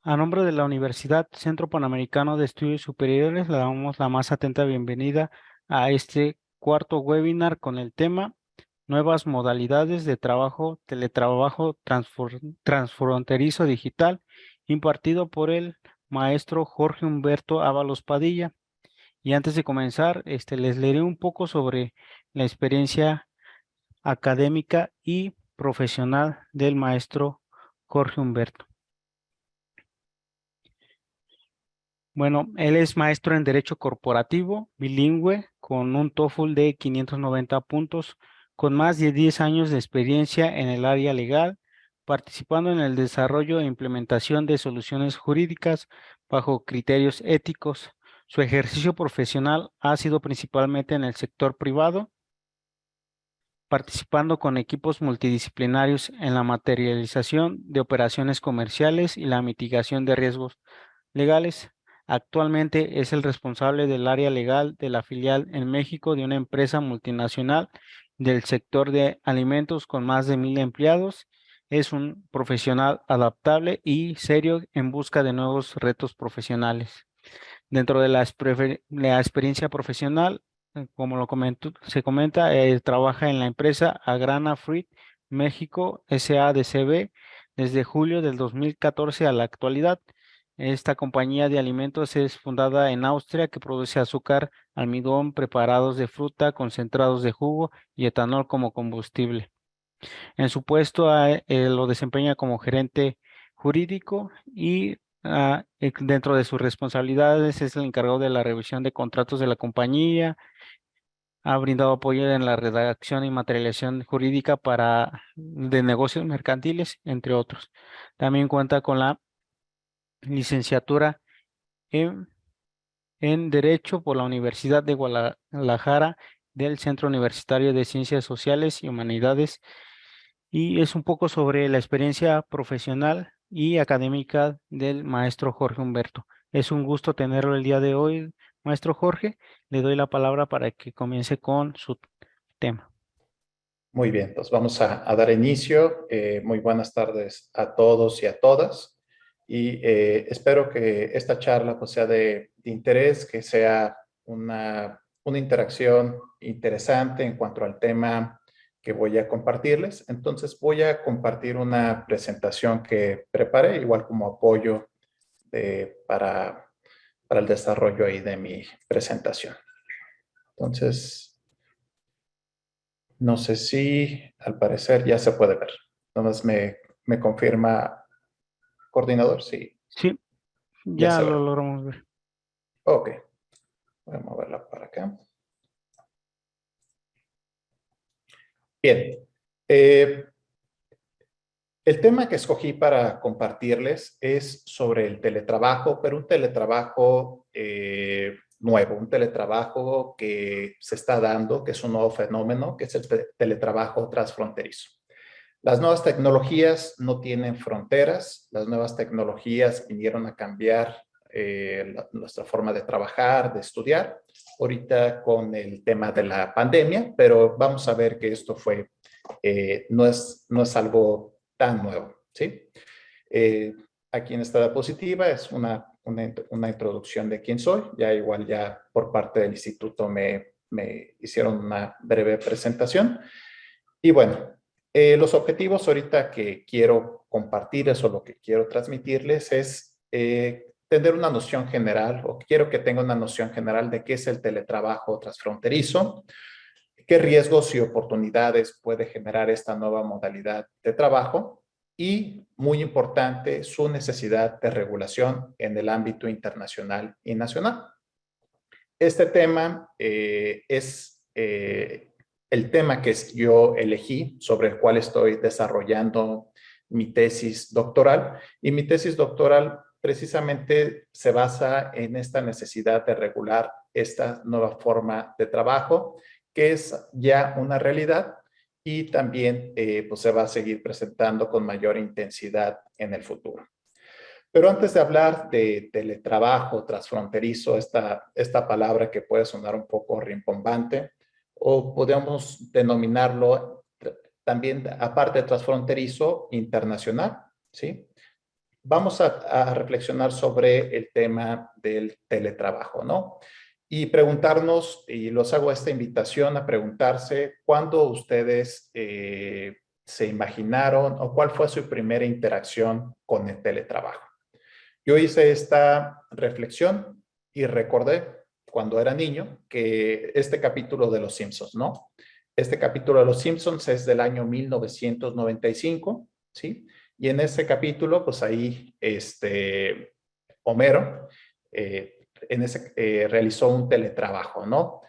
A nombre de la Universidad Centro Panamericano de Estudios Superiores, le damos la más atenta bienvenida a este cuarto webinar con el tema Nuevas modalidades de trabajo, teletrabajo transfronterizo digital, impartido por el maestro Jorge Humberto Ábalos Padilla. Y antes de comenzar, les leeré un poco sobre la experiencia académica y profesional del maestro Jorge Humberto. Bueno, él es maestro en Derecho Corporativo, bilingüe, con un TOEFL de 590 puntos, con más de 10 años de experiencia en el área legal, participando en el desarrollo e implementación de soluciones jurídicas bajo criterios éticos. Su ejercicio profesional ha sido principalmente en el sector privado, participando con equipos multidisciplinarios en la materialización de operaciones comerciales y la mitigación de riesgos legales. Actualmente es el responsable del área legal de la filial en México de una empresa multinacional del sector de alimentos con más de 1,000 empleados. Es un profesional adaptable y serio en busca de nuevos retos profesionales. Dentro de la experiencia profesional, como se comenta, trabaja en la empresa Agrana Fruit México SADCB desde julio del 2014 a la actualidad. Esta compañía de alimentos es fundada en Austria, que produce azúcar, almidón, preparados de fruta, concentrados de jugo y etanol como combustible. En su puesto lo desempeña como gerente jurídico y dentro de sus responsabilidades es el encargado de la revisión de contratos de la compañía. Ha brindado apoyo en la redacción y materialización jurídica de negocios mercantiles, entre otros. También cuenta con la licenciatura en, en Derecho por la Universidad de Guadalajara del Centro Universitario de Ciencias Sociales y Humanidades, y es un poco sobre la experiencia profesional y académica del maestro Jorge Humberto. Es un gusto tenerlo el día de hoy, maestro Jorge. Le doy la palabra para que comience con su tema. Muy bien, pues vamos a dar inicio. Muy buenas tardes a todos y a todas. Y espero que esta charla pues, sea de interés, que sea una interacción interesante en cuanto al tema que voy a compartirles. Entonces voy a compartir una presentación que preparé, igual como apoyo para el desarrollo ahí de mi presentación. Entonces, no sé si al parecer ya se puede ver. Nomás me confirma, coordinador, sí, Sí, ya ya se lo ve. logramos ver. Ok, voy a moverla para acá. Bien. Eh, el tema que escogí para compartirles es sobre el teletrabajo, pero un teletrabajo nuevo, un teletrabajo que se está dando, que es un nuevo fenómeno, que es el teletrabajo transfronterizo. Las nuevas tecnologías no tienen fronteras, las nuevas tecnologías vinieron a cambiar nuestra forma de trabajar, de estudiar, ahorita con el tema de la pandemia, pero vamos a ver que esto no es algo tan nuevo, ¿sí? Aquí en esta diapositiva es una introducción de quién soy, ya por parte del instituto me hicieron una breve presentación. Y bueno, los objetivos ahorita que quiero compartirles o lo que quiero transmitirles es tener una noción general, o quiero que tenga una noción general de qué es el teletrabajo transfronterizo, qué riesgos y oportunidades puede generar esta nueva modalidad de trabajo y, muy importante, su necesidad de regulación en el ámbito internacional y nacional. Este tema es el tema que yo elegí, sobre el cual estoy desarrollando mi tesis doctoral. Y mi tesis doctoral precisamente se basa en esta necesidad de regular esta nueva forma de trabajo, que es ya una realidad y también pues se va a seguir presentando con mayor intensidad en el futuro. Pero antes de hablar de teletrabajo transfronterizo, esta palabra que puede sonar un poco rimbombante, o podemos denominarlo también, aparte de transfronterizo, internacional, ¿sí? vamos a reflexionar sobre el tema del teletrabajo, ¿no? Y preguntarnos, y los hago esta invitación a preguntarse, ¿cuándo ustedes se imaginaron o cuál fue su primera interacción con el teletrabajo? Yo hice esta reflexión y recordé cuando era niño que este capítulo de Los Simpsons, ¿no? Este capítulo de Los Simpsons es del año 1995, ¿sí? Y en ese capítulo, pues ahí, Homero, realizó un teletrabajo, ¿no?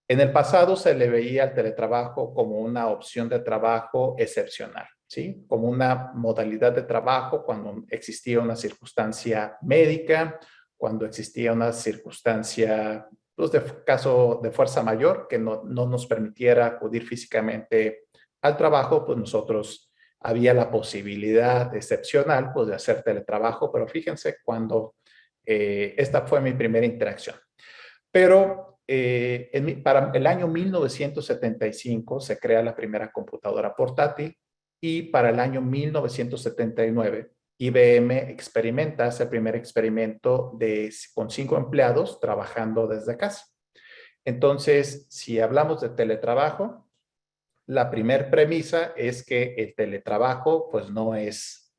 En el pasado se le veía al teletrabajo como una opción de trabajo excepcional, ¿sí? Como una modalidad de trabajo cuando existía una circunstancia médica, cuando existía una circunstancia, pues, de caso de fuerza mayor que no nos permitiera acudir físicamente al trabajo, pues nosotros había la posibilidad excepcional, pues, de hacer teletrabajo, pero fíjense cuando esta fue mi primera interacción. Pero para el año 1975 se crea la primera computadora portátil y para el año 1979 IBM experimenta, hace el primer experimento con 5 empleados trabajando desde casa. Entonces, si hablamos de teletrabajo, la primer premisa es que el teletrabajo pues no es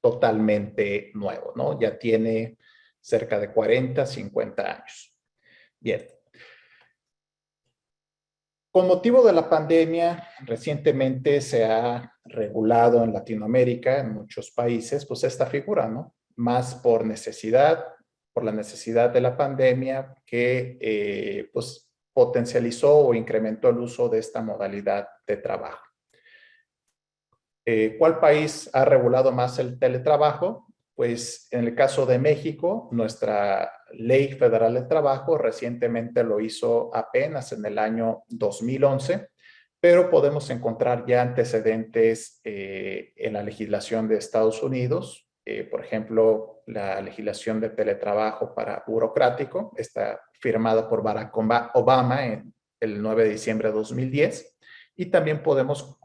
totalmente nuevo, ¿no? Ya tiene cerca de 40, 50 años. Bien. Con motivo de la pandemia, recientemente se ha regulado en Latinoamérica, en muchos países, pues esta figura, ¿no? Más por necesidad, por la necesidad de la pandemia que pues potencializó o incrementó el uso de esta modalidad de trabajo. ¿Cuál país ha regulado más el teletrabajo? Pues en el caso de México, nuestra Ley Federal del Trabajo recientemente lo hizo apenas en el año 2011, pero podemos encontrar ya antecedentes en la legislación de Estados Unidos. Por ejemplo, la legislación de teletrabajo para burocrático está firmada por Barack Obama en el 9 de diciembre de 2010. Y también podemos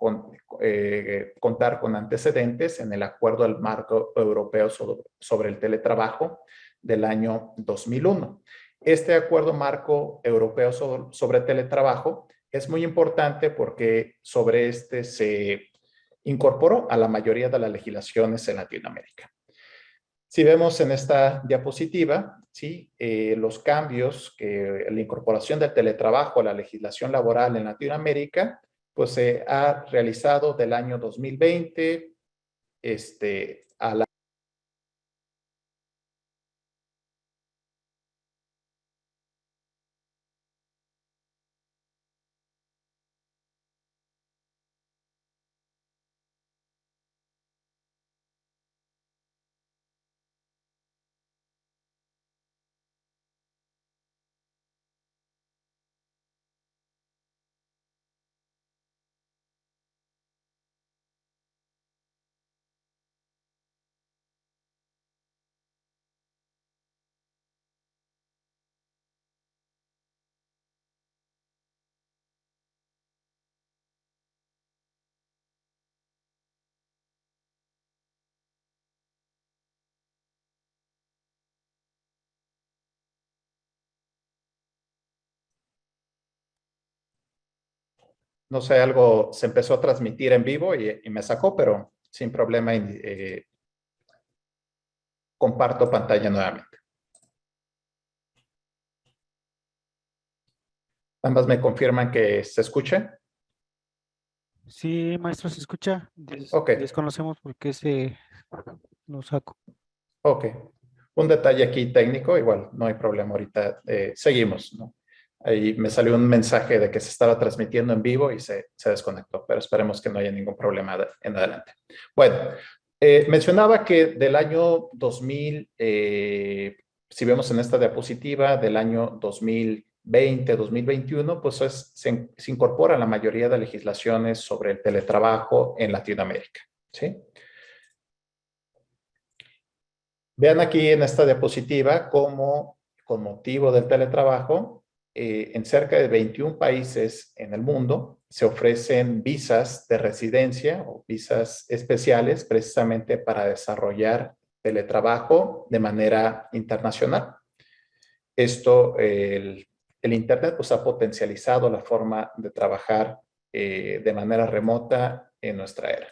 contar con antecedentes en el Acuerdo del Marco Europeo sobre el Teletrabajo del año 2001. Este Acuerdo Marco Europeo sobre Teletrabajo es muy importante porque sobre este se incorporó a la mayoría de las legislaciones en Latinoamérica. Si vemos en esta diapositiva, ¿sí? Los cambios, la incorporación del teletrabajo a la legislación laboral en Latinoamérica, pues se ha realizado del año 2020 a la... No sé, algo se empezó a transmitir en vivo y me sacó, pero sin problema comparto pantalla nuevamente. Ambas me confirman que se escuche. Sí, maestro, se escucha. Ok, Desconocemos por qué se lo saco. ok. Un detalle aquí técnico, igual no hay problema ahorita. Seguimos, ¿no? Ahí me salió un mensaje de que se estaba transmitiendo en vivo y se desconectó, pero esperemos que no haya ningún problema en adelante. Bueno, mencionaba que del año 2000, si vemos en esta diapositiva, del año 2020, 2021, pues se incorpora la mayoría de legislaciones sobre el teletrabajo en Latinoamérica, ¿sí? Vean aquí en esta diapositiva cómo, con motivo del teletrabajo, en cerca de 21 países en el mundo se ofrecen visas de residencia o visas especiales precisamente para desarrollar teletrabajo de manera internacional. Esto, el Internet pues, ha potencializado la forma de trabajar de manera remota en nuestra era.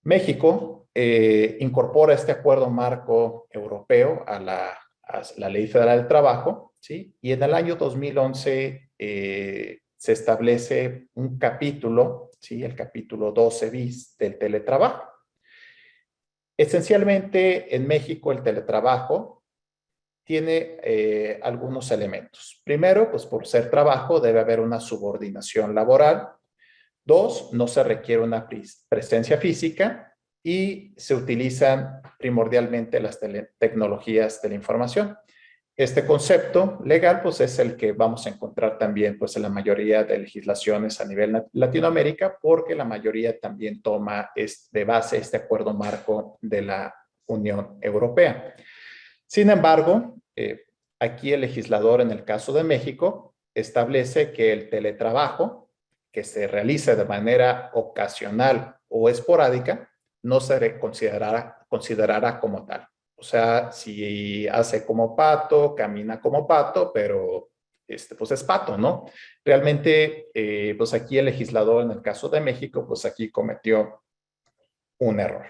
México incorpora este acuerdo marco europeo a la Ley Federal del Trabajo, ¿sí? Y en el año 2011 se establece un capítulo, ¿sí? El capítulo 12 bis del teletrabajo. Esencialmente, en México el teletrabajo tiene algunos elementos. Primero, pues por ser trabajo debe haber una subordinación laboral. Dos, no se requiere una presencia física y se utilizan primordialmente las tecnologías de la información. Este concepto legal pues es el que vamos a encontrar también pues en la mayoría de legislaciones a nivel Latinoamérica, porque la mayoría también toma de base este acuerdo marco de la Unión Europea. Sin embargo, aquí el legislador en el caso de México establece que el teletrabajo que se realiza de manera ocasional o esporádica no se considerará como tal. O sea, si hace como pato, camina como pato, pero pues es pato, ¿no? Realmente, pues aquí el legislador en el caso de México, pues aquí cometió un error.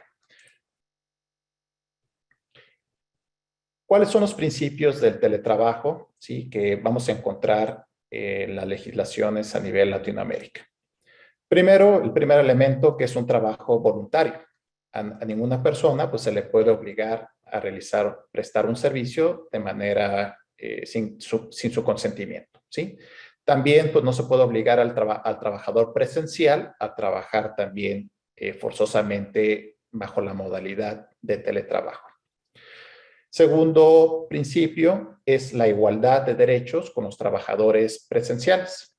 ¿Cuáles son los principios del teletrabajo, sí, que vamos a encontrar en las legislaciones a nivel Latinoamérica? Primero, el primer elemento que es un trabajo voluntario. A ninguna persona pues, se le puede obligar a prestar un servicio de manera sin su consentimiento, ¿sí? También pues, no se puede obligar al trabajador presencial a trabajar también forzosamente bajo la modalidad de teletrabajo. Segundo principio es la igualdad de derechos con los trabajadores presenciales.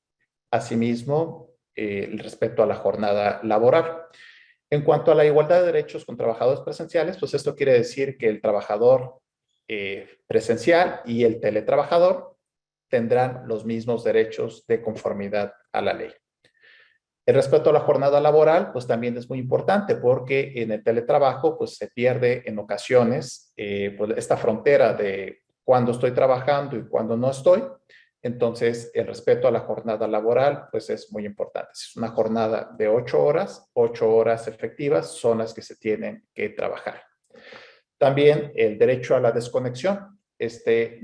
Asimismo, el respeto a la jornada laboral. En cuanto a la igualdad de derechos con trabajadores presenciales, pues esto quiere decir que el trabajador presencial y el teletrabajador tendrán los mismos derechos de conformidad a la ley. El respeto a la jornada laboral, pues también es muy importante porque en el teletrabajo, pues se pierde en ocasiones pues, esta frontera de cuándo estoy trabajando y cuándo no estoy. Entonces, el respeto a la jornada laboral, pues es muy importante. Si es una jornada de 8 horas efectivas son las que se tienen que trabajar. También el derecho a la desconexión. Este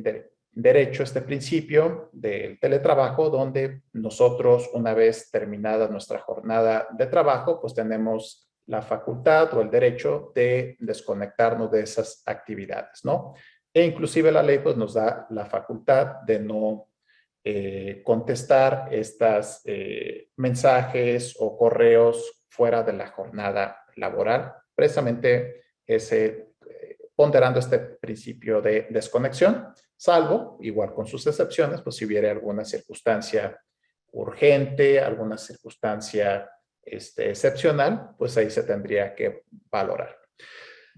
principio del teletrabajo, donde nosotros, una vez terminada nuestra jornada de trabajo, pues tenemos la facultad o el derecho de desconectarnos de esas actividades, ¿no? E inclusive la ley pues nos da la facultad de no contestar estos mensajes o correos fuera de la jornada laboral, precisamente ponderando este principio de desconexión, salvo, igual con sus excepciones, pues si hubiera alguna circunstancia urgente, alguna circunstancia excepcional, pues ahí se tendría que valorar.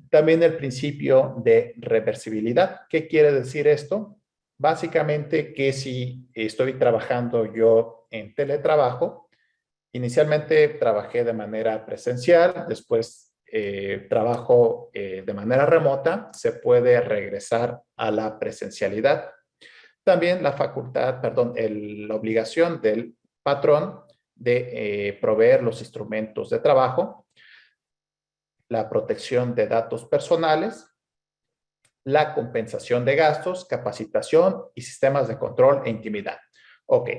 También el principio de reversibilidad. ¿Qué quiere decir esto? Básicamente que si estoy trabajando yo en teletrabajo, inicialmente trabajé de manera presencial, después trabajo de manera remota, se puede regresar a la presencialidad. También la obligación del patrón de proveer los instrumentos de trabajo, la protección de datos personales, la compensación de gastos, capacitación y sistemas de control e intimidad. Ok,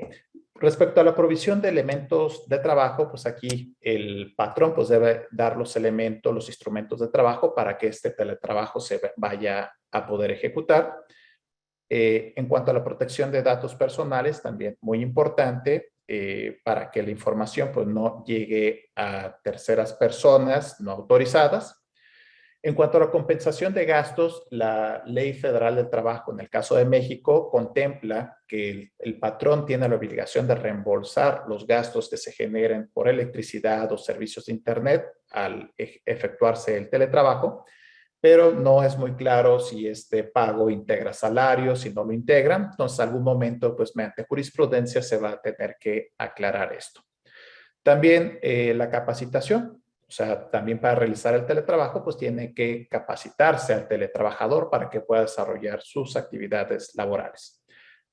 respecto a la provisión de elementos de trabajo, pues aquí el patrón pues debe dar los elementos, los instrumentos de trabajo para que este teletrabajo se vaya a poder ejecutar. En cuanto a la protección de datos personales, también muy importante para que la información pues no llegue a terceras personas no autorizadas. En cuanto a la compensación de gastos, la Ley Federal del Trabajo, en el caso de México, contempla que el patrón tiene la obligación de reembolsar los gastos que se generen por electricidad o servicios de Internet al efectuarse el teletrabajo, pero no es muy claro si este pago integra salarios, si no lo integra. Entonces, algún momento, pues mediante jurisprudencia se va a tener que aclarar esto. También la capacitación, o sea, también para realizar el teletrabajo, pues tiene que capacitarse al teletrabajador para que pueda desarrollar sus actividades laborales.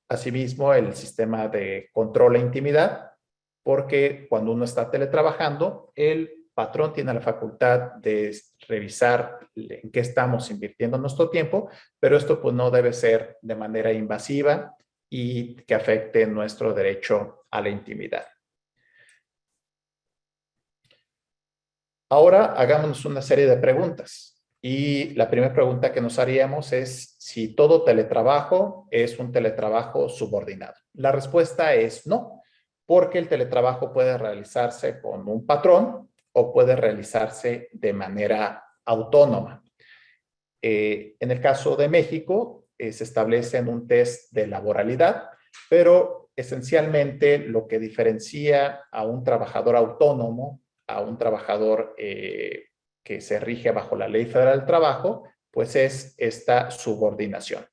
Asimismo, el sistema de control e intimidad, porque cuando uno está teletrabajando, el patrón tiene la facultad de revisar en qué estamos invirtiendo nuestro tiempo, pero esto pues no debe ser de manera invasiva y que afecte nuestro derecho a la intimidad. Ahora hagámonos una serie de preguntas. Y la primera pregunta que nos haríamos es si todo teletrabajo es un teletrabajo subordinado. La respuesta es no, porque el teletrabajo puede realizarse con un patrón o puede realizarse de manera autónoma. En el caso de México, se establece en un test de laboralidad, pero esencialmente lo que diferencia a un trabajador autónomo, a un trabajador que se rige bajo la Ley Federal del Trabajo, pues es esta subordinación.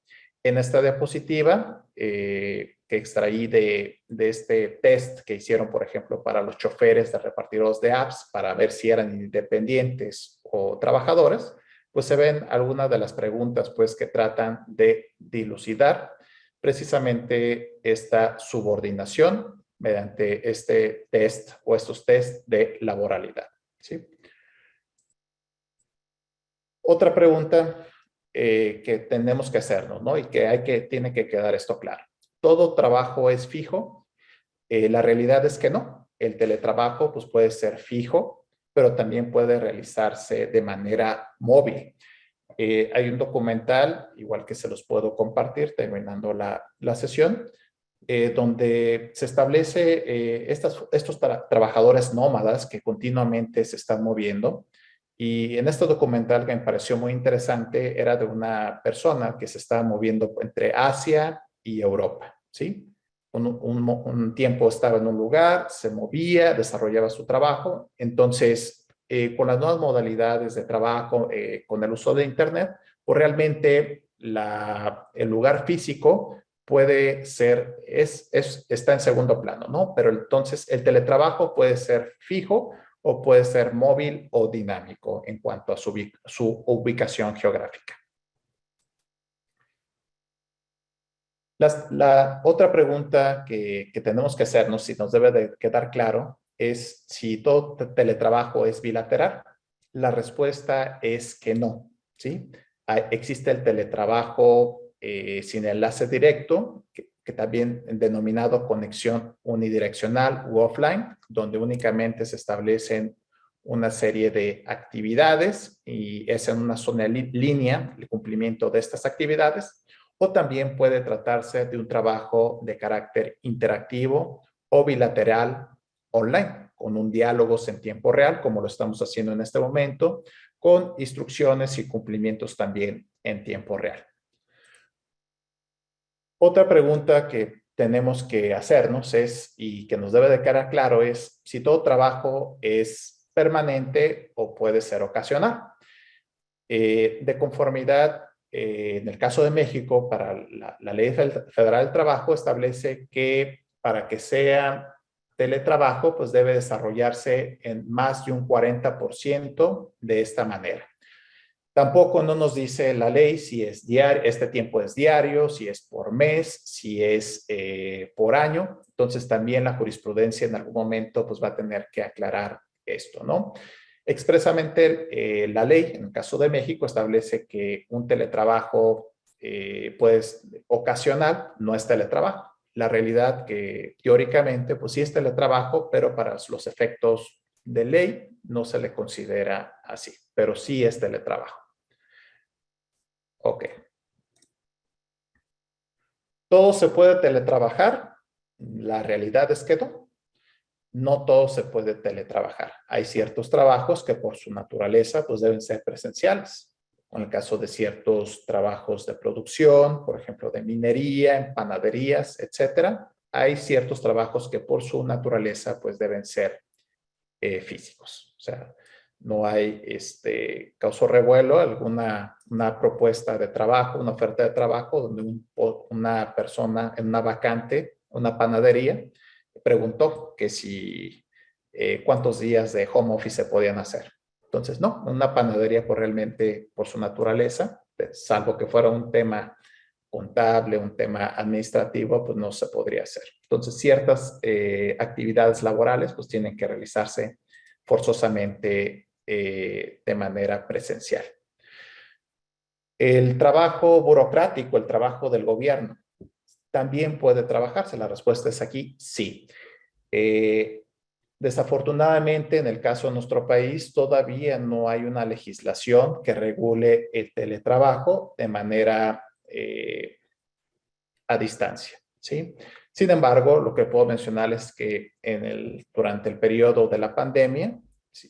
En esta diapositiva que extraí de este test que hicieron, por ejemplo, para los choferes de repartidores de apps, para ver si eran independientes o trabajadores, pues se ven algunas de las preguntas pues que tratan de dilucidar precisamente esta subordinación mediante este test o estos test de laboralidad, ¿sí? Otra pregunta que tenemos que hacernos, ¿no? Y que tiene que quedar esto claro. ¿Todo trabajo es fijo? La realidad es que no. El teletrabajo pues puede ser fijo, pero también puede realizarse de manera móvil. Hay un documental, igual que se los puedo compartir terminando la sesión, donde se establece estos trabajadores nómadas que continuamente se están moviendo. Y en este documental que me pareció muy interesante era de una persona que se estaba moviendo entre Asia y Europa, ¿sí? Un tiempo estaba en un lugar, se movía, desarrollaba su trabajo. Entonces, con las nuevas modalidades de trabajo, con el uso de Internet, pues realmente el lugar físico puede ser, está en segundo plano, ¿no? Pero entonces el teletrabajo puede ser fijo o puede ser móvil o dinámico en cuanto a su ubicación geográfica. La otra pregunta que tenemos que hacernos, si nos debe de quedar claro, es si todo teletrabajo es bilateral. La respuesta es que no, ¿sí? Existe el teletrabajo sin enlace directo, que también denominado conexión unidireccional u offline, donde únicamente se establecen una serie de actividades y es en una sola línea el cumplimiento de estas actividades. O también puede tratarse de un trabajo de carácter interactivo o bilateral online, con un diálogo en tiempo real, como lo estamos haciendo en este momento, con instrucciones y cumplimientos también en tiempo real. Otra pregunta que tenemos que hacernos es, y que nos debe de quedar claro, es si todo trabajo es permanente o puede ser ocasional. De conformidad, en el caso de México, para la Ley Federal del Trabajo establece que para que sea teletrabajo, pues debe desarrollarse en más de un 40% de esta manera. Tampoco no nos dice la ley si es diario, este tiempo es diario, si es por mes, si es por año. Entonces también la jurisprudencia en algún momento pues va a tener que aclarar esto, ¿no? Expresamente la ley, en el caso de México, establece que un teletrabajo pues ocasional no es teletrabajo. La realidad que teóricamente pues sí es teletrabajo, pero para los efectos de ley no se le considera así, pero sí es teletrabajo. Ok. ¿Todo se puede teletrabajar? La realidad es que no. No todo se puede teletrabajar. Hay ciertos trabajos que por su naturaleza pues deben ser presenciales. En el caso de ciertos trabajos de producción, por ejemplo, de minería, en panaderías, etcétera, hay ciertos trabajos que por su naturaleza pues deben ser físicos. O sea, no hay causó revuelo, una propuesta de trabajo, una oferta de trabajo donde una persona en una vacante, una panadería, preguntó que si cuántos días de home office se podían hacer. Entonces, no, una panadería pues realmente por su naturaleza, salvo que fuera un tema contable, un tema administrativo, pues no se podría hacer. Entonces, ciertas actividades laborales pues tienen que realizarse forzosamente de manera presencial. El trabajo burocrático, el trabajo del gobierno, también puede trabajarse. La respuesta es aquí, sí. Desafortunadamente, en el caso de nuestro país, todavía no hay una legislación que regule el teletrabajo de manera a distancia, ¿sí? Sin embargo, lo que puedo mencionar es que durante el periodo de la pandemia,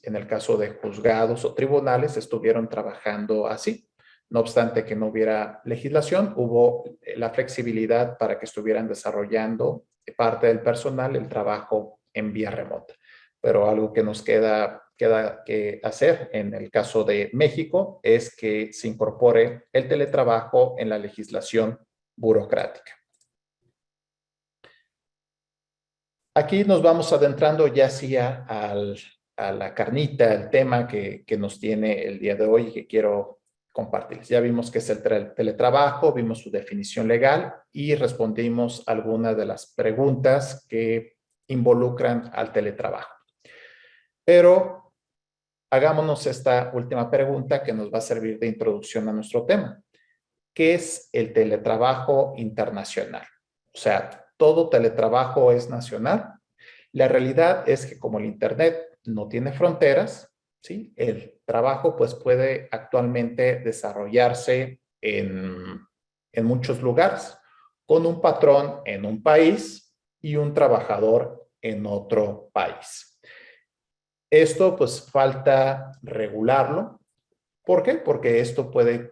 en el caso de juzgados o tribunales, estuvieron trabajando así. No obstante que no hubiera legislación, hubo la flexibilidad para que estuvieran desarrollando parte del personal el trabajo en vía remota. Pero algo que nos queda que hacer en el caso de México es que se incorpore el teletrabajo en la legislación burocrática. Aquí nos vamos adentrando ya hacia a la carnita, el tema que nos tiene el día de hoy y que quiero compartirles. Ya vimos qué es el teletrabajo, vimos su definición legal y respondimos algunas de las preguntas que involucran al teletrabajo. Pero hagámonos esta última pregunta que nos va a servir de introducción a nuestro tema. ¿Qué es el teletrabajo internacional? O sea, ¿todo teletrabajo es nacional? La realidad es que como el Internet no tiene fronteras, ¿sí? El trabajo pues puede actualmente desarrollarse en muchos lugares, con un patrón en un país y un trabajador en otro país. Esto pues falta regularlo. ¿Por qué? Porque esto puede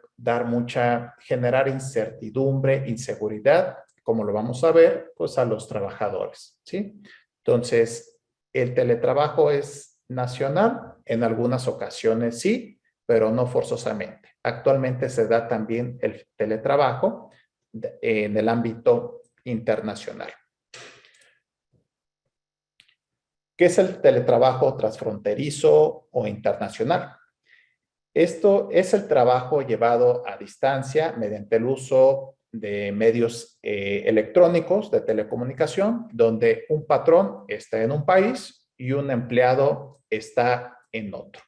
generar incertidumbre, inseguridad, como lo vamos a ver, pues a los trabajadores, ¿sí? Entonces, el teletrabajo es nacional, en algunas ocasiones sí, pero no forzosamente. Actualmente se da también el teletrabajo en el ámbito internacional. ¿Qué es el teletrabajo transfronterizo o internacional? Esto es el trabajo llevado a distancia mediante el uso de medios electrónicos de telecomunicación, donde un patrón está en un país y un empleado está en otro.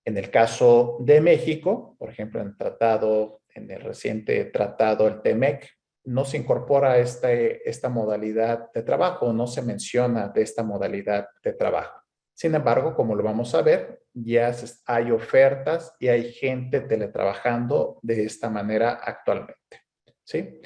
En el caso de México, por ejemplo, en el reciente tratado, el TEMEC, no se incorpora esta modalidad de trabajo, no se menciona de esta modalidad de trabajo. Sin embargo, como lo vamos a ver, ya hay ofertas y hay gente teletrabajando de esta manera actualmente, ¿sí?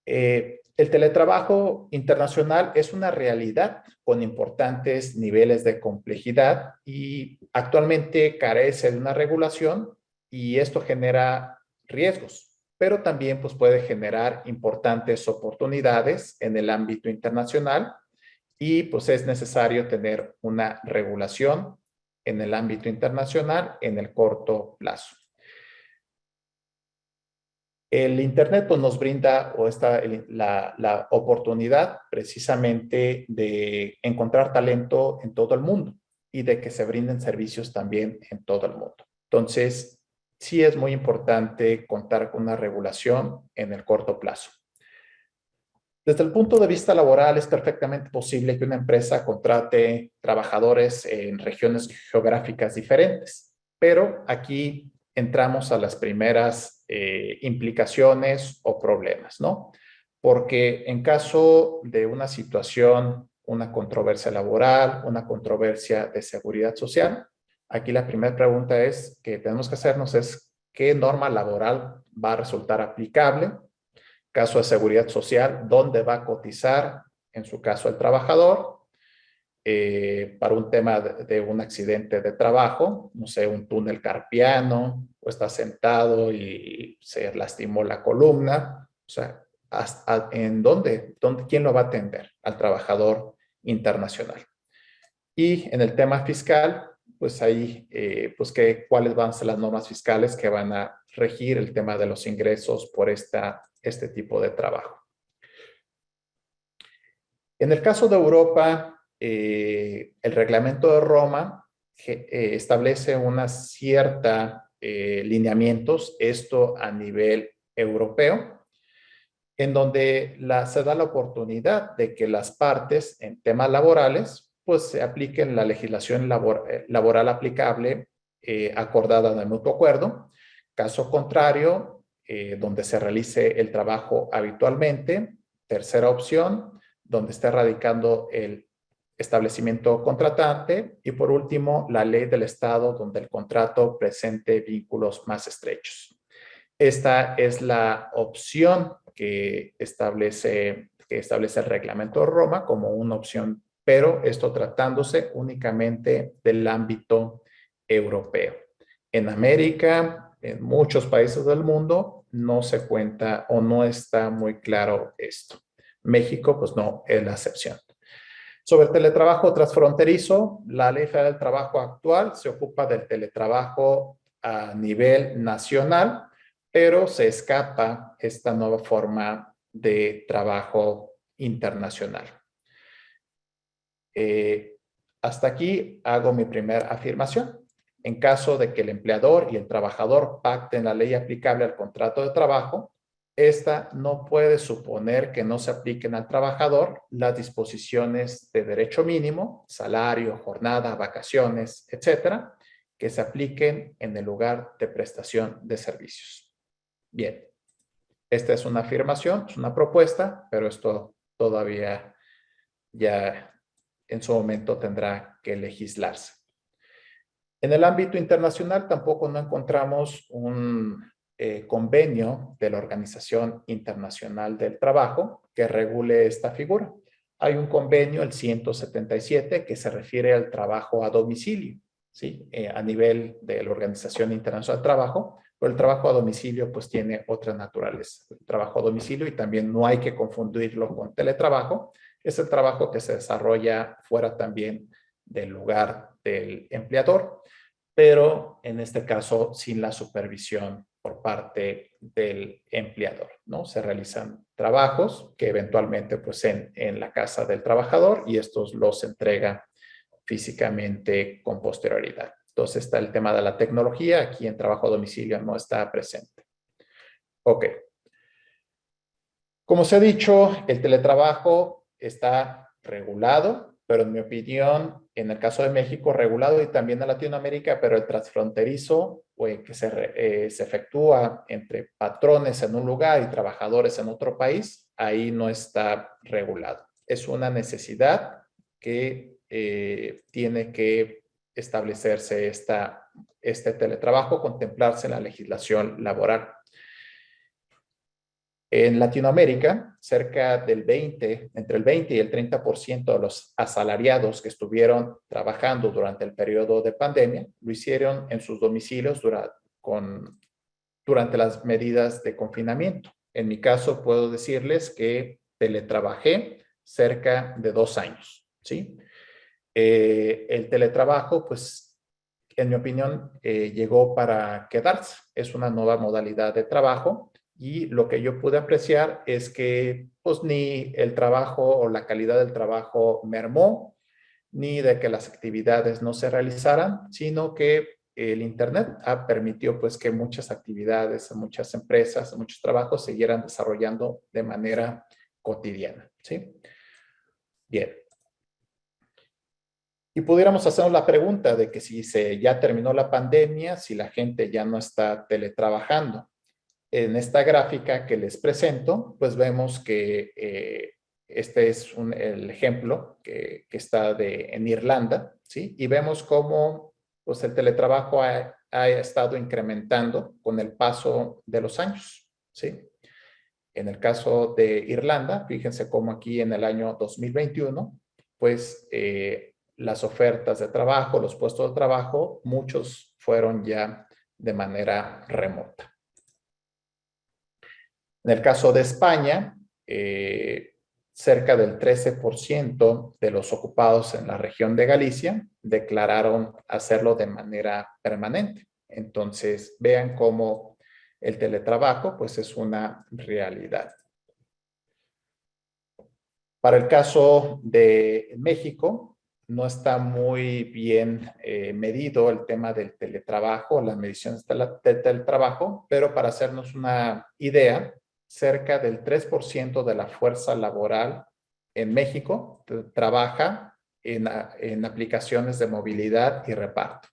El teletrabajo internacional es una realidad con importantes niveles de complejidad y actualmente carece de una regulación y esto genera riesgos, pero también pues, puede generar importantes oportunidades en el ámbito internacional y pues es necesario tener una regulación en el ámbito internacional en el corto plazo. El Internet pues, nos brinda la oportunidad precisamente de encontrar talento en todo el mundo y de que se brinden servicios también en todo el mundo. Entonces, sí es muy importante contar con una regulación en el corto plazo. Desde el punto de vista laboral, es perfectamente posible que una empresa contrate trabajadores en regiones geográficas diferentes, pero aquí entramos a las primeras implicaciones o problemas, ¿no? Porque en caso de una situación, una controversia laboral, una controversia de seguridad social, aquí la primera pregunta que tenemos que hacernos es ¿qué norma laboral va a resultar aplicable? Caso de seguridad social, ¿dónde va a cotizar, en su caso, el trabajador? Para un tema de un accidente de trabajo, no sé, un túnel carpiano, o está sentado y se lastimó la columna, o sea, ¿en dónde? ¿Quién lo va a atender? Al trabajador internacional. Y en el tema fiscal, pues ahí, pues cuáles van a ser las normas fiscales que van a regir el tema de los ingresos por este tipo de trabajo. En el caso de Europa, el reglamento de Roma establece una cierta lineamientos, esto a nivel europeo, en donde se da la oportunidad de que las partes en temas laborales pues se apliquen la legislación laboral aplicable acordada de mutuo acuerdo. Caso contrario, donde se realice el trabajo habitualmente. Tercera opción, donde esté radicando el establecimiento contratante. Y por último, la ley del Estado, donde el contrato presente vínculos más estrechos. Esta es la opción que establece el reglamento de Roma como una opción, pero esto tratándose únicamente del ámbito europeo. En América, en muchos países del mundo, no se cuenta o no está muy claro esto. México, pues no, es la excepción. Sobre el teletrabajo transfronterizo, la Ley Federal del Trabajo actual se ocupa del teletrabajo a nivel nacional, pero se escapa esta nueva forma de trabajo internacional. Hasta aquí hago mi primera afirmación. En caso de que el empleador y el trabajador pacten la ley aplicable al contrato de trabajo, esta no puede suponer que no se apliquen al trabajador las disposiciones de derecho mínimo, salario, jornada, vacaciones, etcétera, que se apliquen en el lugar de prestación de servicios. Bien, esta es una afirmación, es una propuesta, pero esto todavía ya en su momento tendrá que legislarse. En el ámbito internacional tampoco no encontramos un convenio de la Organización Internacional del Trabajo que regule esta figura. Hay un convenio, el 177, que se refiere al trabajo a domicilio, ¿sí? A nivel de la Organización Internacional del Trabajo, pero el trabajo a domicilio pues tiene otra naturaleza. El trabajo a domicilio, y también no hay que confundirlo con teletrabajo, es el trabajo que se desarrolla fuera también del lugar del empleador, pero en este caso sin la supervisión por parte del empleador, ¿no? Se realizan trabajos que eventualmente pues en la casa del trabajador y estos los entrega físicamente con posterioridad. Entonces está el tema de la tecnología, aquí en trabajo a domicilio no está presente. Ok. Como se ha dicho, el teletrabajo está regulado, pero en mi opinión, en el caso de México, regulado y también en Latinoamérica, pero el transfronterizo, que se efectúa entre patrones en un lugar y trabajadores en otro país, ahí no está regulado. Es una necesidad que tiene que establecerse este teletrabajo, contemplarse en la legislación laboral. En Latinoamérica, cerca del entre el 20 y el 30% de los asalariados que estuvieron trabajando durante el periodo de pandemia lo hicieron en sus domicilios durante las medidas de confinamiento. En mi caso, puedo decirles que teletrabajé cerca de 2 años, ¿sí? El teletrabajo, pues, en mi opinión, llegó para quedarse. Es una nueva modalidad de trabajo. Y lo que yo pude apreciar es que pues ni el trabajo o la calidad del trabajo mermó, ni de que las actividades no se realizaran, sino que el Internet permitió pues que muchas actividades, muchas empresas, muchos trabajos siguieran desarrollando de manera cotidiana, ¿sí? Bien. Y pudiéramos hacernos la pregunta de que si ya terminó la pandemia, si la gente ya no está teletrabajando. En esta gráfica que les presento, pues vemos que este es el ejemplo que está en Irlanda, ¿sí? Y vemos cómo pues, el teletrabajo ha estado incrementando con el paso de los años, ¿sí? En el caso de Irlanda, fíjense cómo aquí en el año 2021, pues las ofertas de trabajo, los puestos de trabajo, muchos fueron ya de manera remota. En el caso de España, cerca del 13% de los ocupados en la región de Galicia declararon hacerlo de manera permanente. Entonces, vean cómo el teletrabajo pues es una realidad. Para el caso de México, no está muy bien medido el tema del teletrabajo, las mediciones del teletrabajo, pero para hacernos una idea, cerca del 3% de la fuerza laboral en México trabaja en aplicaciones de movilidad y reparto,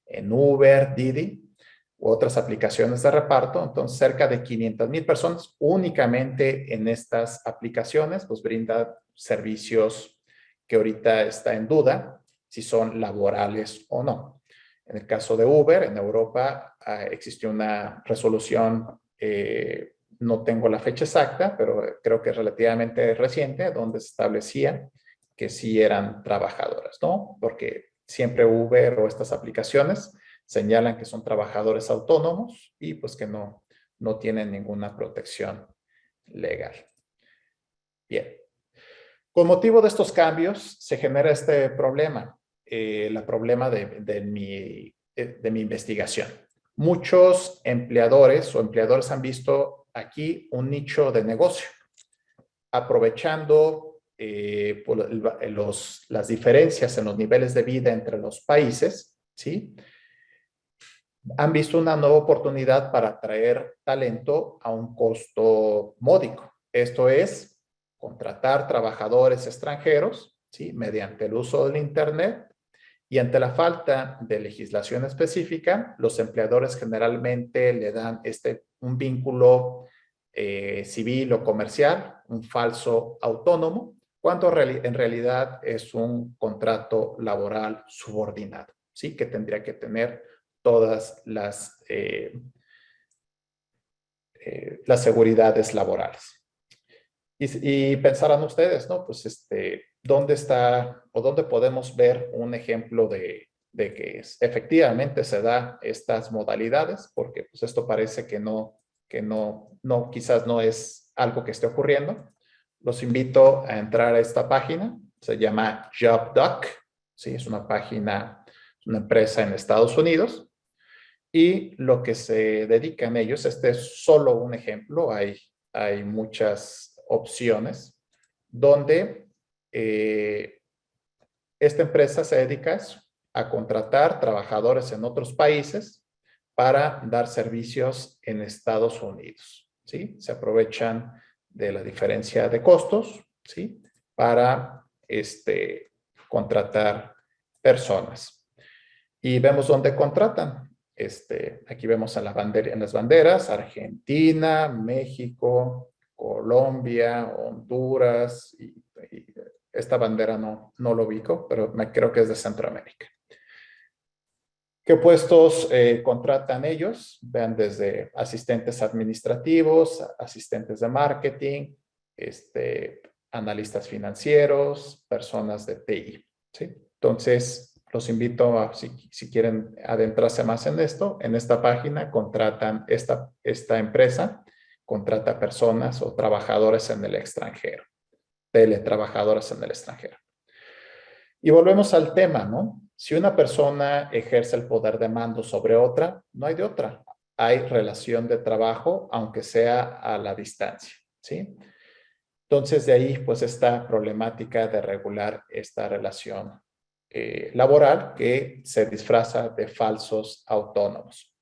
en Uber, Didi u otras aplicaciones de reparto. Entonces, cerca de 500,000 personas únicamente en estas aplicaciones, pues brindan servicios que ahorita está en duda si son laborales o no. En el caso de Uber, en Europa existió una resolución, no tengo la fecha exacta, pero creo que es relativamente reciente, donde se establecía que sí eran trabajadoras, ¿no? Porque siempre Uber o estas aplicaciones señalan que son trabajadores autónomos y pues que no tienen ninguna protección legal. Bien. Con motivo de estos cambios se genera este problema, el problema de mi investigación. Muchos empleadores o empleadores han visto aquí un nicho de negocio, aprovechando las diferencias en los niveles de vida entre los países, ¿sí? Han visto una nueva oportunidad para atraer talento a un costo módico. Esto es contratar trabajadores extranjeros, ¿sí? Mediante el uso del Internet, y ante la falta de legislación específica, los empleadores generalmente le dan un vínculo civil o comercial, un falso autónomo, cuando en realidad es un contrato laboral subordinado, ¿sí? Que tendría que tener todas las seguridades laborales. Y pensarán ustedes, ¿no? Pues ¿dónde está o dónde podemos ver un ejemplo de que efectivamente se da estas modalidades? Porque pues esto parece que quizás no es algo que esté ocurriendo. Los invito a entrar a esta página, se llama JobDoc, ¿sí? Es una página, una empresa en Estados Unidos, y lo que se dedican ellos, este es solo un ejemplo, hay muchas opciones, donde esta empresa se dedica a contratar trabajadores en otros países para dar servicios en Estados Unidos, ¿sí? Se aprovechan de la diferencia de costos, ¿sí? Para contratar personas. Y vemos dónde contratan. Aquí vemos en las banderas, Argentina, México, Colombia, Honduras, y esta bandera no lo ubico, pero creo que es de Centroamérica. ¿Qué puestos contratan ellos? Vean, desde asistentes administrativos, asistentes de marketing, analistas financieros, personas de TI, ¿sí? Entonces, los invito a, si quieren adentrarse más en esto, en esta página contratan esta empresa, contrata personas o trabajadores en el extranjero, teletrabajadores en el extranjero. Y volvemos al tema, ¿no? Si una persona ejerce el poder de mando sobre otra, no hay de otra. Hay relación de trabajo, aunque sea a la distancia, ¿sí? Entonces, de ahí, pues, esta problemática de regular esta relación laboral que se disfraza de falsos autónomos.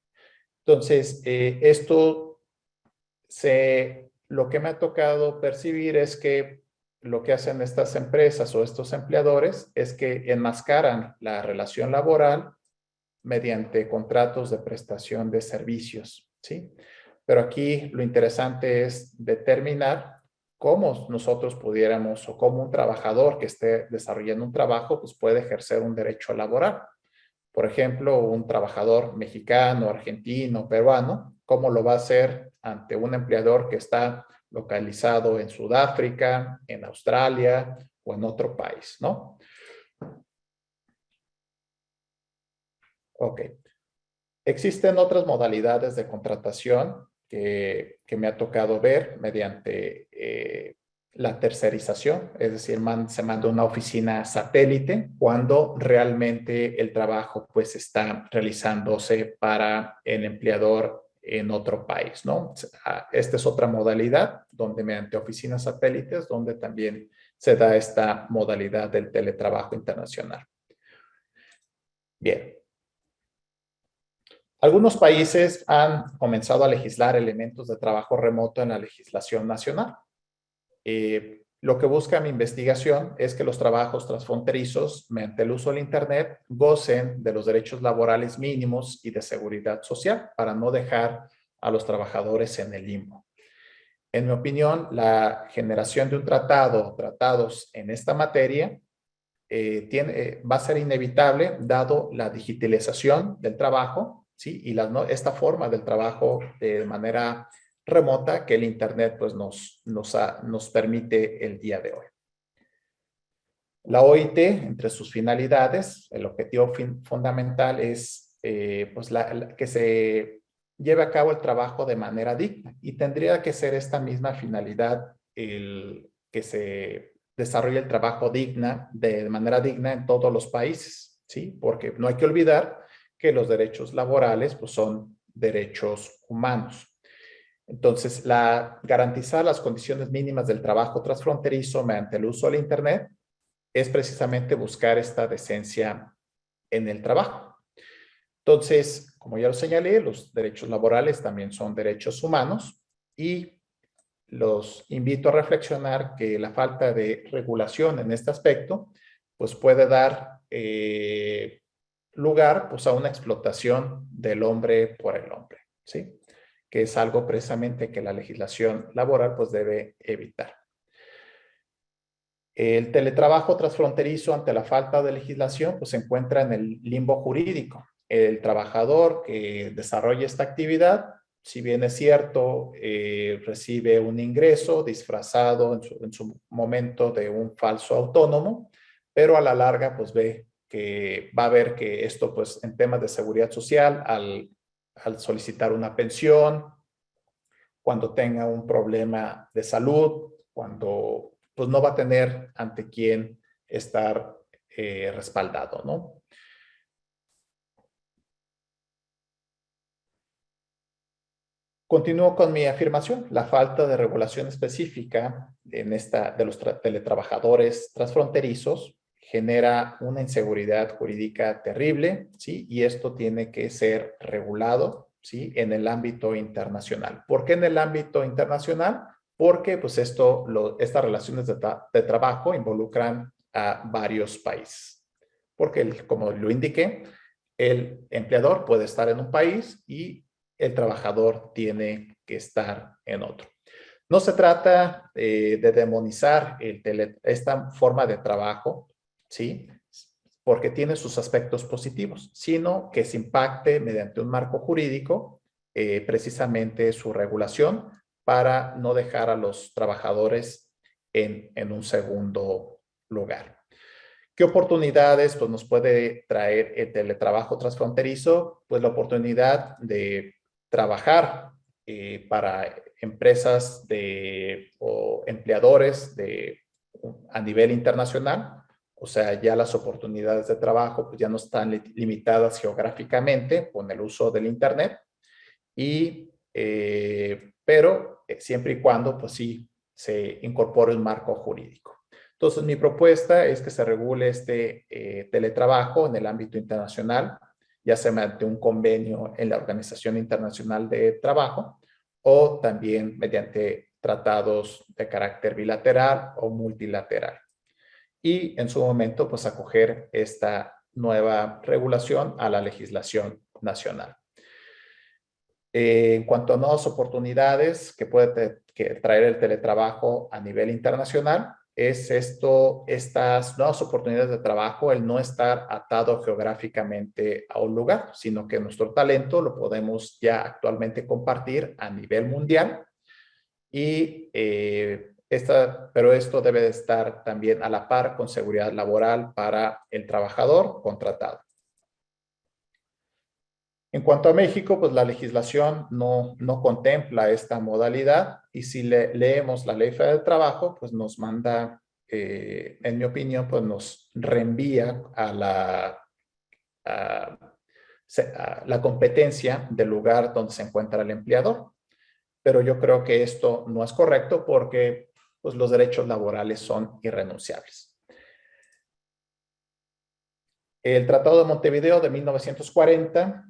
Entonces, lo que me ha tocado percibir es que lo que hacen estas empresas o estos empleadores es que enmascaran la relación laboral mediante contratos de prestación de servicios, ¿sí? Pero aquí lo interesante es determinar cómo nosotros pudiéramos o cómo un trabajador que esté desarrollando un trabajo pues puede ejercer un derecho laboral. Por ejemplo, un trabajador mexicano, argentino, peruano, ¿cómo lo va a hacer ante un empleador que está localizado en Sudáfrica, en Australia o en otro país, ¿no? Ok. Existen otras modalidades de contratación que me ha tocado ver mediante la tercerización, es decir, se manda una oficina satélite cuando realmente el trabajo pues está realizándose para el empleador en otro país, ¿no? Esta es otra modalidad donde mediante oficinas satélites, donde también se da esta modalidad del teletrabajo internacional. Bien. Algunos países han comenzado a legislar elementos de trabajo remoto en la legislación nacional. Lo que busca mi investigación es que los trabajos transfronterizos, mediante el uso del Internet, gocen de los derechos laborales mínimos y de seguridad social para no dejar a los trabajadores en el limbo. En mi opinión, la generación de un tratado o tratados en esta materia va a ser inevitable dado la digitalización del trabajo, ¿sí? Y esta forma del trabajo de manera remota que el Internet pues, nos permite el día de hoy. La OIT, entre sus finalidades, el objetivo fundamental es pues que se lleve a cabo el trabajo de manera digna y tendría que ser esta misma finalidad el que se desarrolle el trabajo de manera digna en todos los países, ¿sí? Porque no hay que olvidar que los derechos laborales pues, son derechos humanos. Entonces, garantizar las condiciones mínimas del trabajo transfronterizo mediante el uso del Internet es precisamente buscar esta decencia en el trabajo. Entonces, como ya lo señalé, los derechos laborales también son derechos humanos y los invito a reflexionar que la falta de regulación en este aspecto pues puede dar lugar pues, a una explotación del hombre por el hombre, ¿sí? Que es algo precisamente que la legislación laboral pues debe evitar. El teletrabajo transfronterizo ante la falta de legislación pues se encuentra en el limbo jurídico. El trabajador que desarrolla esta actividad, si bien es cierto, recibe un ingreso disfrazado en su momento de un falso autónomo, pero a la larga pues ve que va a ver que esto pues en temas de seguridad social, al solicitar una pensión, cuando tenga un problema de salud, cuando pues no va a tener ante quién estar respaldado, ¿no? Continúo con mi afirmación. La falta de regulación específica de los teletrabajadores transfronterizos genera una inseguridad jurídica terrible, ¿sí? Y esto tiene que ser regulado, ¿sí? En el ámbito internacional. ¿Por qué en el ámbito internacional? Porque pues estas relaciones de trabajo involucran a varios países. Porque, como lo indiqué, el empleador puede estar en un país y el trabajador tiene que estar en otro. No se trata de demonizar esta forma de trabajo, ¿sí? Porque tiene sus aspectos positivos, sino que se impacte mediante un marco jurídico, precisamente su regulación, para no dejar a los trabajadores en un segundo lugar. ¿Qué oportunidades pues, nos puede traer el teletrabajo transfronterizo? Pues la oportunidad de trabajar para empresas o empleadores a nivel internacional. O sea, ya las oportunidades de trabajo pues, ya no están limitadas geográficamente con el uso del Internet. Pero siempre y cuando pues sí se incorpore un marco jurídico. Entonces, mi propuesta es que se regule este teletrabajo en el ámbito internacional, ya sea mediante un convenio en la Organización Internacional de Trabajo o también mediante tratados de carácter bilateral o multilateral. Y en su momento, pues acoger esta nueva regulación a la legislación nacional. En cuanto a nuevas oportunidades que puede traer el teletrabajo a nivel internacional, es estas nuevas oportunidades de trabajo, el no estar atado geográficamente a un lugar, sino que nuestro talento lo podemos ya actualmente compartir a nivel mundial. Pero esto debe de estar también a la par con seguridad laboral para el trabajador contratado. En cuanto a México, pues la legislación no contempla esta modalidad y si leemos la Ley Federal del Trabajo, pues nos manda, en mi opinión, pues nos reenvía a la competencia del lugar donde se encuentra el empleador. Pero yo creo que esto no es correcto porque pues, los derechos laborales son irrenunciables. El Tratado de Montevideo de 1940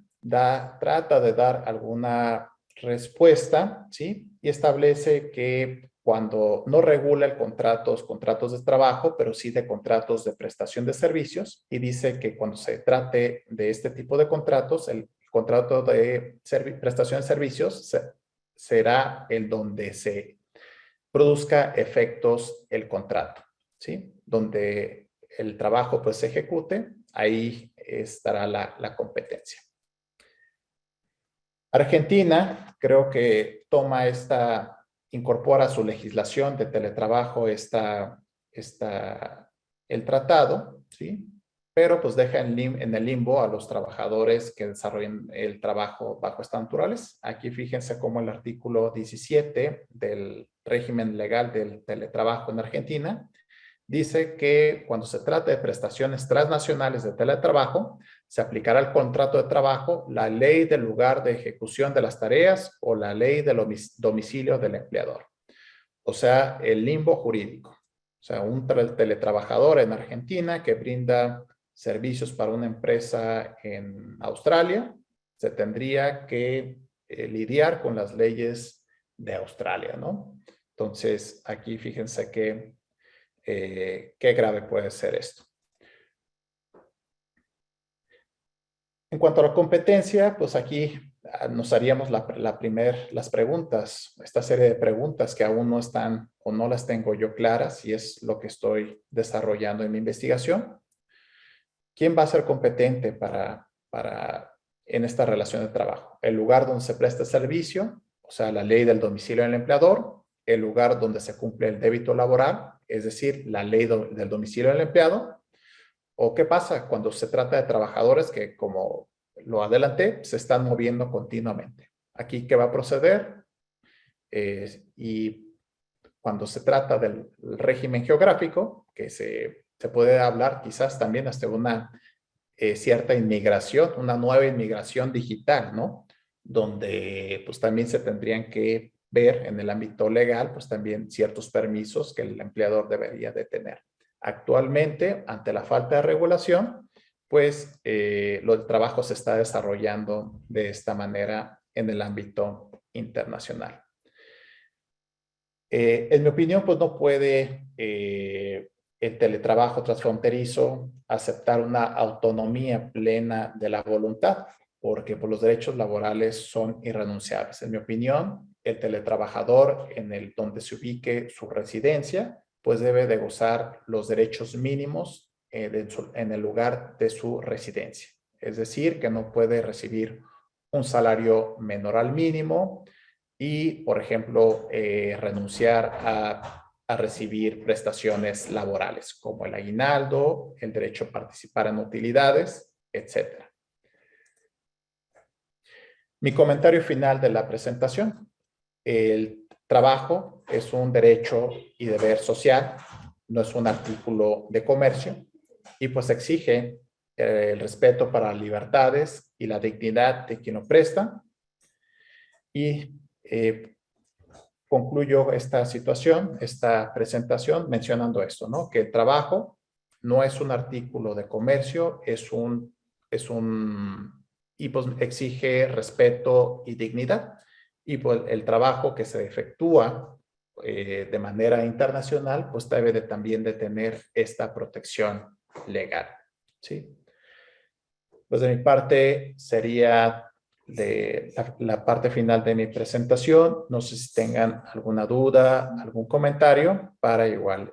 trata de dar alguna respuesta, ¿sí? Y establece que cuando no regula el contratos de trabajo, pero sí de contratos de prestación de servicios, y dice que cuando se trate de este tipo de contratos, el contrato de prestación de servicios será el donde se produzca efectos el contrato, ¿sí? Donde el trabajo pues se ejecute, ahí estará la competencia. Argentina creo que incorpora a su legislación de teletrabajo el tratado, ¿sí? Pero pues deja en el limbo a los trabajadores que desarrollen el trabajo bajo estas naturales. Aquí fíjense cómo el artículo 17 del régimen legal del teletrabajo en Argentina dice que cuando se trata de prestaciones transnacionales de teletrabajo, se aplicará al contrato de trabajo la ley del lugar de ejecución de las tareas o la ley del domicilio del empleador. O sea, el limbo jurídico. O sea, un teletrabajador en Argentina que brinda servicios para una empresa en Australia, se tendría que lidiar con las leyes de Australia, ¿no? Entonces, aquí fíjense que qué grave puede ser esto. En cuanto a la competencia, pues aquí nos haríamos las preguntas, esta serie de preguntas que aún no están o no las tengo yo claras y es lo que estoy desarrollando en mi investigación. ¿Quién va a ser competente en esta relación de trabajo? El lugar donde se presta el servicio, o sea, la ley del domicilio del empleador, el lugar donde se cumple el débito laboral, es decir, la ley del domicilio del empleado. ¿O qué pasa cuando se trata de trabajadores que, como lo adelanté, se están moviendo continuamente? Aquí, ¿qué va a proceder? Y cuando se trata del régimen geográfico, que se puede hablar quizás también hasta una cierta inmigración, una nueva inmigración digital, ¿no? Donde pues también se tendrían que ver en el ámbito legal, pues también ciertos permisos que el empleador debería de tener. Actualmente, ante la falta de regulación, pues el trabajo se está desarrollando de esta manera en el ámbito internacional. En mi opinión, pues no puede el teletrabajo transfronterizo aceptar una autonomía plena de la voluntad, porque pues, los derechos laborales son irrenunciables. En mi opinión, el teletrabajador donde se ubique su residencia, pues debe de gozar los derechos mínimos en el lugar de su residencia. Es decir, que no puede recibir un salario menor al mínimo, y, por ejemplo, renunciar a recibir prestaciones laborales como el aguinaldo, el derecho a participar en utilidades, etc. Mi comentario final de la presentación. El trabajo es un derecho y deber social, no es un artículo de comercio y pues exige el respeto para las libertades y la dignidad de quien lo presta. Y concluyo esta situación, esta presentación, mencionando esto, ¿no? Que el trabajo no es un artículo de comercio, y pues exige respeto y dignidad. Y pues el trabajo que se efectúa de manera internacional, pues debe también de tener esta protección legal, ¿sí? Pues de mi parte sería de la parte final de mi presentación. No sé si tengan alguna duda, algún comentario para igual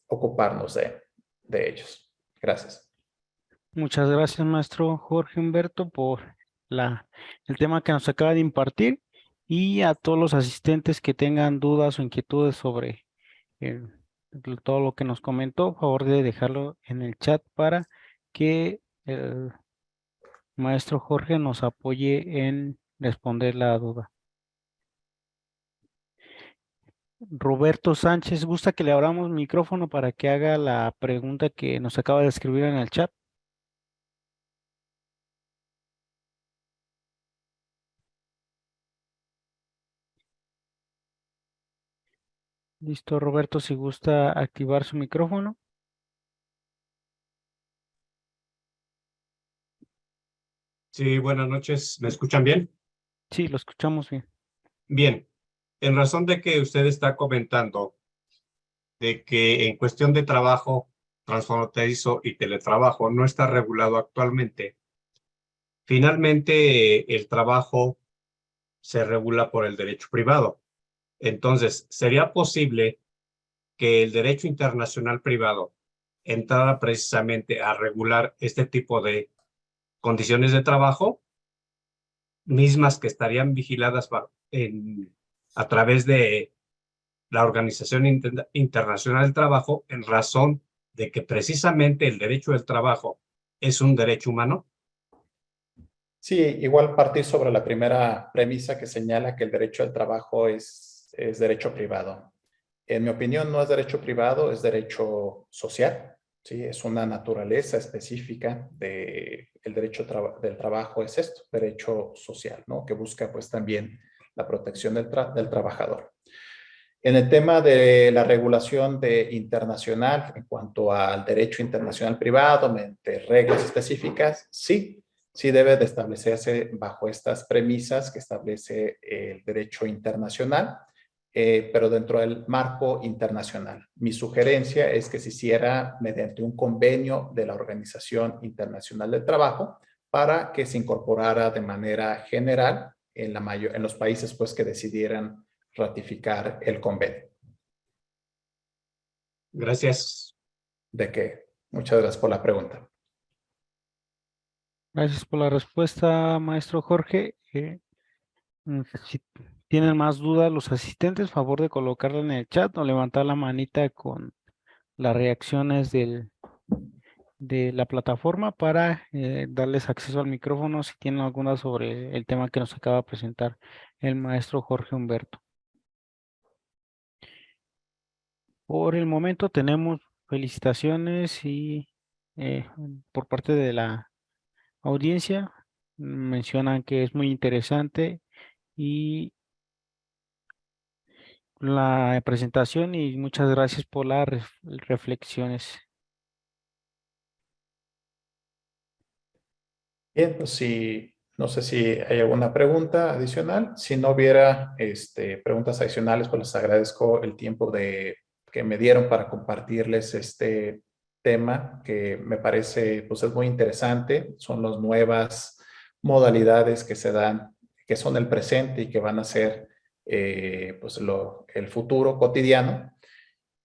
ocuparnos de ellos. Gracias. Muchas gracias, maestro Jorge Humberto, por el tema que nos acaba de impartir y a todos los asistentes que tengan dudas o inquietudes sobre eh, todo lo que nos comentó, por favor de dejarlo en el chat para que maestro Jorge nos apoye en responder la duda. Roberto Sánchez, ¿gusta que le abramos micrófono para que haga la pregunta que nos acaba de escribir en el chat? Listo, Roberto, si gusta activar su micrófono. Sí, buenas noches. ¿Me escuchan bien? Sí, lo escuchamos bien. Bien. En razón de que usted está comentando de que en cuestión de trabajo transfronterizo y teletrabajo no está regulado actualmente, finalmente el trabajo se regula por el derecho privado. Entonces, ¿sería posible que el derecho internacional privado entrara precisamente a regular este tipo de condiciones de trabajo, mismas que estarían vigiladas a través de la Organización Internacional del Trabajo, en razón de que precisamente el derecho del trabajo es un derecho humano? Sí, igual partir sobre la primera premisa que señala que el derecho al trabajo es derecho privado. En mi opinión, no es derecho privado, es derecho social. Sí, es una naturaleza específica de el derecho del trabajo, es esto, derecho social, ¿no? Que busca pues también la protección del trabajador. En el tema de la regulación internacional en cuanto al derecho internacional privado, mediante reglas específicas, sí, sí debe de establecerse bajo estas premisas que establece el derecho internacional, pero dentro del marco internacional. Mi sugerencia es que se hiciera mediante un convenio de la Organización Internacional del Trabajo para que se incorporara de manera general en los países pues, que decidieran ratificar el convenio. Gracias. ¿De qué? Muchas gracias por la pregunta. Gracias por la respuesta, maestro Jorge. Si tienen más dudas los asistentes, favor de colocarla en el chat o levantar la manita con las reacciones de la plataforma para darles acceso al micrófono si tienen alguna sobre el tema que nos acaba de presentar el maestro Jorge Humberto. Por el momento tenemos felicitaciones y por parte de la audiencia mencionan que es muy interesante y la presentación y muchas gracias por las reflexiones. Bien, pues no sé si hay alguna pregunta adicional. Si no hubiera preguntas adicionales, pues les agradezco el tiempo que me dieron para compartirles este tema que me parece pues es muy interesante. Son las nuevas modalidades que se dan, que son el presente y que van a ser pues el futuro cotidiano.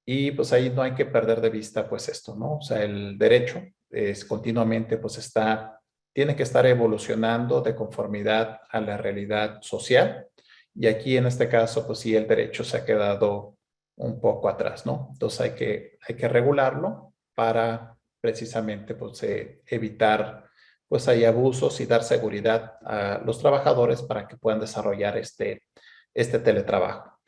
Y pues ahí no hay que perder de vista pues esto, ¿no? O sea, el derecho es continuamente pues tiene que estar evolucionando de conformidad a la realidad social. Y aquí en este caso pues sí el derecho se ha quedado un poco atrás, ¿no? Entonces hay que regularlo para precisamente pues evitar pues hay abusos y dar seguridad a los trabajadores para que puedan desarrollar este teletrabajo.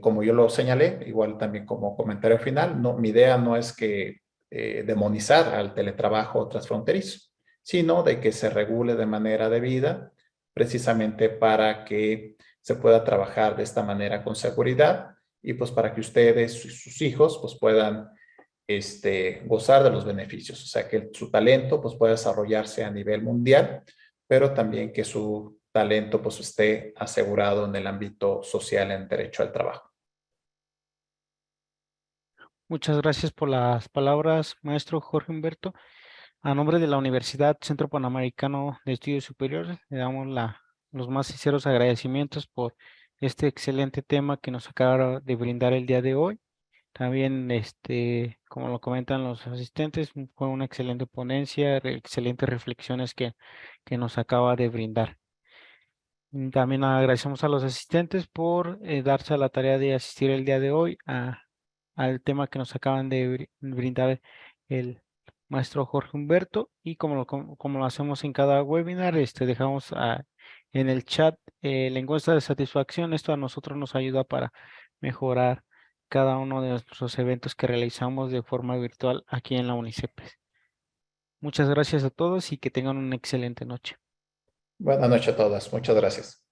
Como yo lo señalé, igual también como comentario final, no, mi idea no es que demonizar al teletrabajo transfronterizo, sino de que se regule de manera debida, precisamente para que se pueda trabajar de esta manera con seguridad y pues para que ustedes y sus hijos pues puedan gozar de los beneficios, o sea, que su talento pues pueda desarrollarse a nivel mundial, pero también que su talento pues esté asegurado en el ámbito social en derecho al trabajo. Muchas gracias por las palabras, maestro Jorge Humberto. A nombre de la Universidad Centro Panamericano de Estudios Superiores, le damos los más sinceros agradecimientos por este excelente tema que nos acaba de brindar el día de hoy. También, como lo comentan los asistentes, fue una excelente ponencia, excelentes reflexiones que nos acaba de brindar. También agradecemos a los asistentes por darse a la tarea de asistir el día de hoy al tema que nos acaban de brindar el maestro Jorge Humberto, y como lo hacemos en cada webinar, dejamos en el chat la encuesta de satisfacción. Esto a nosotros nos ayuda para mejorar cada uno de nuestros eventos que realizamos de forma virtual aquí en la UNICEPES. Muchas gracias a todos y que tengan una excelente noche. Buenas noches a todas. Muchas gracias.